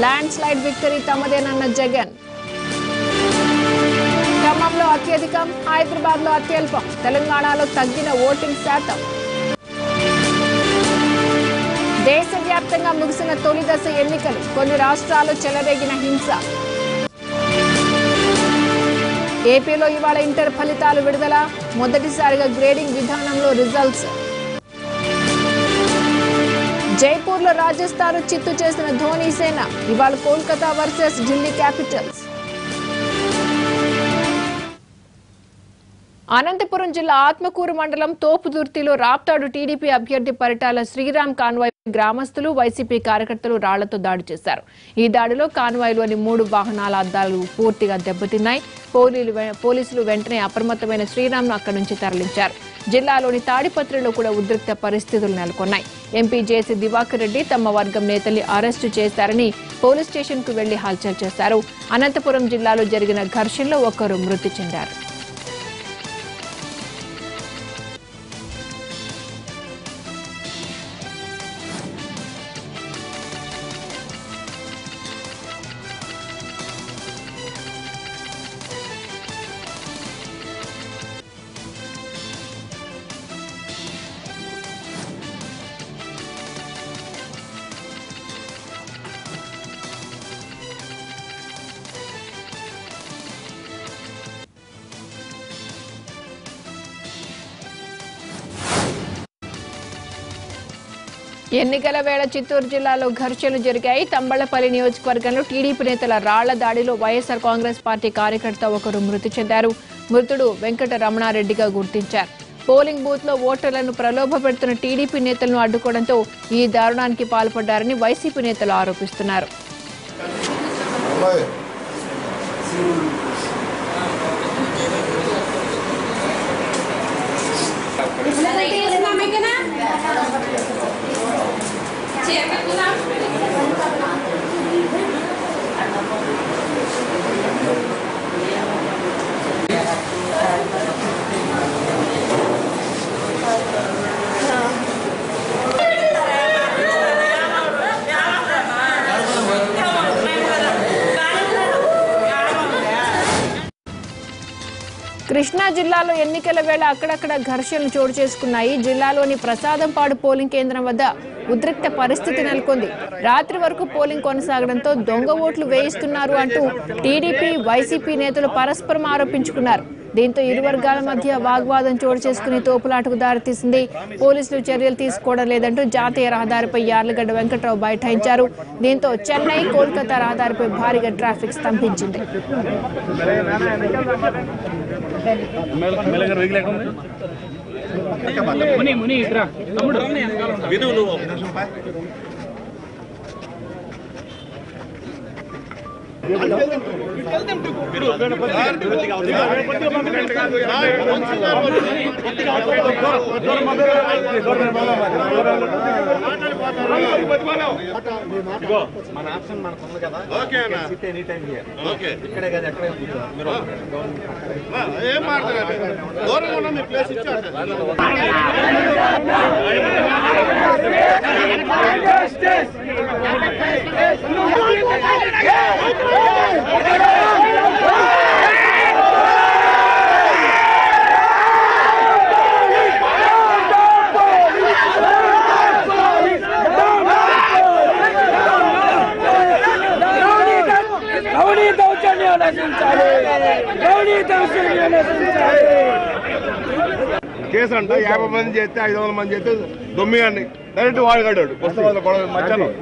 Land slide victory తమదేనన్న జగన్. ఖమ్మంలో అత్యధికం, హైదరాబాద్ లో అత్యల్పం, తెలంగాణలో తగ్గిన ఓటింగ్ శాతం. దేశవ్యాప్తంగా ముగిసిన తొలి దశ ఎన్నికలు, కొన్ని రాష్ట్రాల్లో చెలరేగిన హింస. ఏపీలో ఇవాళ ఇంటర్ ఫలితాలు విడుదల, మొదటిసారిగా గ్రేడింగ్ విధానంలో రిజల్ట్స్. జైపూర్లో రాజస్థాన్ చిత్తు చేసిన ధోనీ సేన, ఇవాళ కోల్కతా వర్సెస్ ఢిల్లీ క్యాపిటల్స్. అనంతపురం జిల్లా ఆత్మకూరు మండలం తోపుదుర్తిలో రాప్తాడు టీడీపీ అభ్యర్థి పరిటాల శ్రీరామ్ కాన్వాయ్ గ్రామస్తులు, వైసీపీ కార్యకర్తలు రాళ్లతో దాడి చేశారు. ఈ దాడిలో కాన్వాయ్లోని 3 వాహనాల అద్దాలు పూర్తిగా దెబ్బతిన్నాయి. పోలీసులు వెంటనే అప్రమత్తమైన శ్రీరామ్ను అక్కడి నుంచి తరలించారు. జిల్లాలోని తాడిపత్రిలో కూడా ఉద్రిక్త పరిస్థితులు నెలకొన్నాయి. ఎంపీ జేసీ దివాకర్ రెడ్డి తమ వర్గం నేతల్ని అరెస్టు చేశారని పోలీస్ స్టేషన్ కు వెళ్లి హల్చల్ చేశారు. అనంతపురం జిల్లాలో జరిగిన ఘర్షణలో ఒకరు మృతి చెందారు. ఎన్నికల వేళ చిత్తూరు జిల్లాలో ఘర్షణలు జరిగాయి. తంబళ్లపల్లి నియోజకవర్గంలో టీడీపీ నేతల రాళ్ల దాడిలో వైఎస్ఆర్ కాంగ్రెస్ పార్టీ కార్యకర్త ఒకరు మృతి చెందారు. మృతుడు వెంకట రమణారెడ్డిగా గుర్తించారు. పోలింగ్ బూత్ లో ఓటర్లను ప్రలోభ పెడుతున్న టీడీపీ నేతలను అడ్డుకోవడంతో ఈ దారుణానికి పాల్పడ్డారని వైసీపీ నేతలు ఆరోపిస్తున్నారు. కృష్ణా జిల్లాలో ఎన్నికల వేళ అక్కడక్కడ ఘర్షణలు చోటు చేసుకున్నాయి. జిల్లాలోని ప్రసాదంపాడు పోలింగ్ కేంద్రం వద్ద ఉద్రిక్త పరిస్థితి నెలకొంది. రాత్రి వరకు పోలింగ్ కొనసాగడంతో దొంగ ఓట్లు వేయిస్తున్నారు అంటూ టీడీపీ, వైసీపీ నేతలు పరస్పరం ఆరోపించుకున్నారు. దీంతో ఇరు వర్గాల మధ్య వాగ్వాదం చోటు చేసుకుని తోపులాటకు దారితీసింది. పోలీసులు చర్యలు తీసుకోవడం లేదంటూ జాతీయ రహదారిపై యార్లగడ్డ వెంకట్రావు బైఠాయించారు. దీంతో చెన్నై, కోల్కతా రహదారిపై భారీగా ట్రాఫిక్ స్తంభించింది. మన ఆప్షన్ మనకు ఉంది కదా, ఎనీ టైం ఇక్కడే కదా, ఎక్కడే ఏం మాట్లాడారు మీ ప్లేస్ ఇచ్చారు. కేసు అంట 50 మంది చేస్తే 500 మంది చేస్తే దొమ్మిగాన్ని డైరెక్ట్ వాడుగాడాడు. మధ్యాహ్నం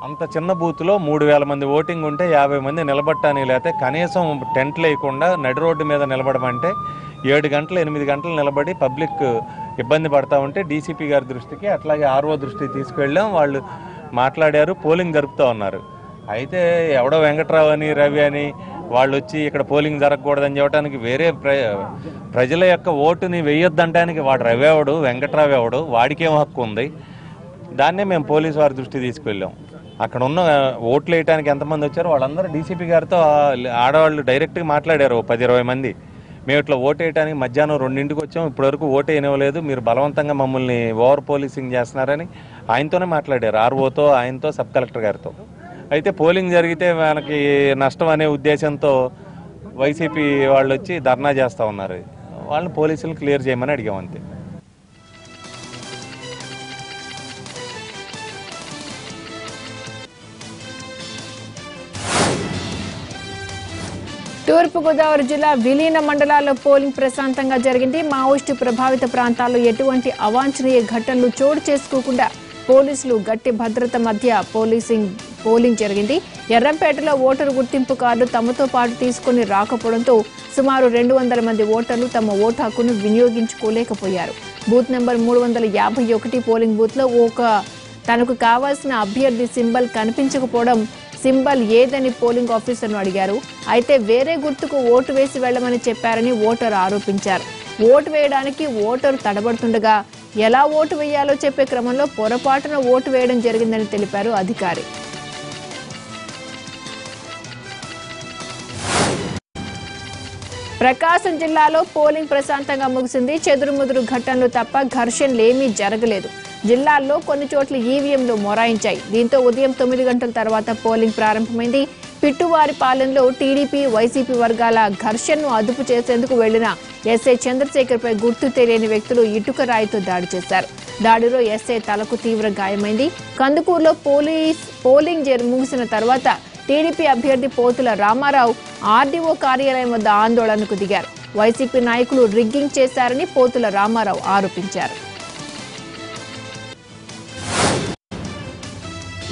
అంత చిన్న బూత్లో 3000 మంది ఓటింగ్ ఉంటే 50 మంది నిలబట్టానికి, లేకపోతే కనీసం టెంట్ లేకుండా నడి రోడ్డు మీద నిలబడమంటే 7 గంటలు 8 గంటలు నిలబడి పబ్లిక్ ఇబ్బంది పడతా ఉంటే డీసీపీ గారి దృష్టికి, అట్లాగే ఆర్ఓ దృష్టికి తీసుకెళ్ళాం. వాళ్ళు మాట్లాడారు, పోలింగ్ జరుపుతూ ఉన్నారు. అయితే ఎవడో వెంకట్రావు అని, రవి అని వాళ్ళు వచ్చి ఇక్కడ పోలింగ్ జరగకూడదని చెప్పడానికి, వేరే ప్రజల యొక్క ఓటుని వేయొద్దంటానికి వాడు రవి ఎవడు, వెంకట్రావు ఎవడు, వాడికేం హక్కు ఉంది? దాన్నే మేము పోలీసు వారి దృష్టి తీసుకెళ్ళాం. అక్కడ ఉన్న ఓట్లు వేయడానికి ఎంతమంది వచ్చారో వాళ్ళందరూ డీసీపీ గారితో ఆడవాళ్ళు డైరెక్ట్గా మాట్లాడారు. 10-20 మంది మేము ఇట్లా ఓటు వేయడానికి మధ్యాహ్నం 2ంటికి వచ్చాం, ఇప్పటివరకు ఓటు వేయనివ్వలేదు, మీరు బలవంతంగా మమ్మల్ని ఓవర్ పోలీసింగ్ చేస్తున్నారని ఆయనతోనే మాట్లాడారు. ఆర్ఓతో, ఆయనతో, సబ్ కలెక్టర్ గారితో. అయితే పోలింగ్ జరిగితే మనకి నష్టం అనే ఉద్దేశంతో వైసీపీ వాళ్ళు వచ్చి ధర్నా చేస్తూ ఉన్నారు. వాళ్ళని పోలీసులు క్లియర్ చేయమని అడిగాం అంతే. తూర్పుగోదావరి జిల్లా విలీన మండలాల్లో పోలింగ్ ప్రశాంతంగా జరిగింది. మావోయిస్టు ప్రభావిత ప్రాంతాల్లో ఎటువంటి అవాంఛనీయ ఘటనలు చోటు చేసుకోకుండా పోలీసులు గట్టి భద్రత మధ్య పోలింగ్ జరిగింది. ఎర్రంపేటలో ఓటరు గుర్తింపు కార్డు తమతో పాటు తీసుకుని రాకపోవడంతో సుమారు 200 మంది ఓటర్లు తమ ఓటు హక్కును వినియోగించుకోలేకపోయారు. బూత్ నెంబర్ 351 పోలింగ్ బూత్ లో తనకు కావాల్సిన అభ్యర్థి సింబల్ కనిపించకపోవడం సింబల్ ఏదని పోలింగ్ ఆఫీసర్ను అడిగారు. అయితే వేరే గుర్తుకు ఓటు వేసి వెళ్లమని చెప్పారని ఓటరు ఆరోపించారు. ఓటు వేయడానికి ఓటరు తడబడుతుండగా ఎలా ఓటు వేయాలో చెప్పే క్రమంలో పొరపాటున ఓటు వేయడం జరిగిందని తెలిపారు అధికారి. ప్రకాశం జిల్లాలో పోలింగ్ ప్రశాంతంగా ముగిసింది. చెదురుముదురు ఘటనలు తప్ప ఘర్షణలేమీ జరగలేదు. జిల్లాల్లో కొన్ని చోట్ల ఈవీఎంలు మొరాయించాయి. దీంతో ఉదయం 9 గంటల తర్వాత పోలింగ్ ప్రారంభమైంది. పిట్టువారిపాలెంలో టీడీపీ వైసీపీ వర్గాల ఘర్షణను అదుపు చేసేందుకు వెళ్లిన ఎస్ఐ చంద్రశేఖర్ పై గుర్తు తెలియని వ్యక్తులు ఇటుక రాయితో దాడి చేశారు. దాడిలో ఎస్ఐ తలకు తీవ్ర గాయమైంది. కందుకూరులో పోలింగ్ ముగిసిన తర్వాత టీడీపీ అభ్యర్థి పోతుల రామారావు ఆర్డీఓ కార్యాలయం వద్ద ఆందోళనకు దిగారు. వైసీపీ నాయకులు రిగ్గింగ్ చేశారని పోతుల రామారావు ఆరోపించారు.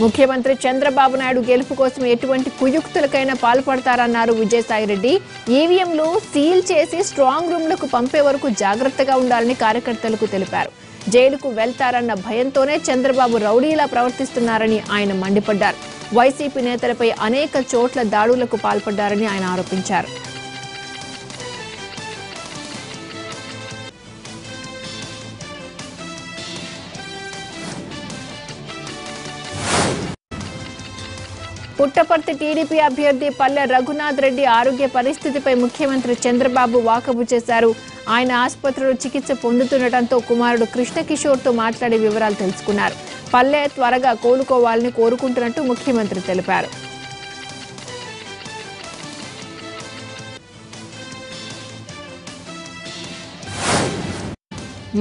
ముఖ్యమంత్రి చంద్రబాబు నాయుడు గెలుపు కోసం ఎటువంటి కుయుక్తులకైనా పాల్పడతారన్నారు విజయసాయిరెడ్డి. ఈవీఎంలు సీల్ చేసి స్ట్రాంగ్ రూమ్లకు పంపే వరకు జాగ్రత్తగా ఉండాలని కార్యకర్తలకు తెలిపారు. జైలుకు వెళ్తారన్న భయంతోనే చంద్రబాబు రౌడీలా ప్రవర్తిస్తున్నారని ఆయన మండిపడ్డారు. వైసీపీ నేతలపై అనేక చోట్ల దాడులకు పాల్పడ్డారని ఆయన ఆరోపించారు. పుట్టపర్తి టీడీపీ అభ్యర్థి పల్లె రఘునాథ్ రెడ్డి ఆరోగ్య పరిస్థితిపై ముఖ్యమంత్రి చంద్రబాబు వాకబు చేశారు. ఆయన ఆసుపత్రిలో చికిత్స పొందుతుండటంతో కుమారుడు కృష్ణకిషోర్తో మాట్లాడి వివరాలు తెలుసుకున్నారు. పల్లె త్వరగా కోలుకోవాలని కోరుకుంటున్నట్టు ముఖ్యమంత్రి తెలిపారు.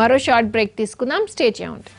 మరో షార్ట్ బ్రేక్ తీసుకుందాం. స్టే చేయండి.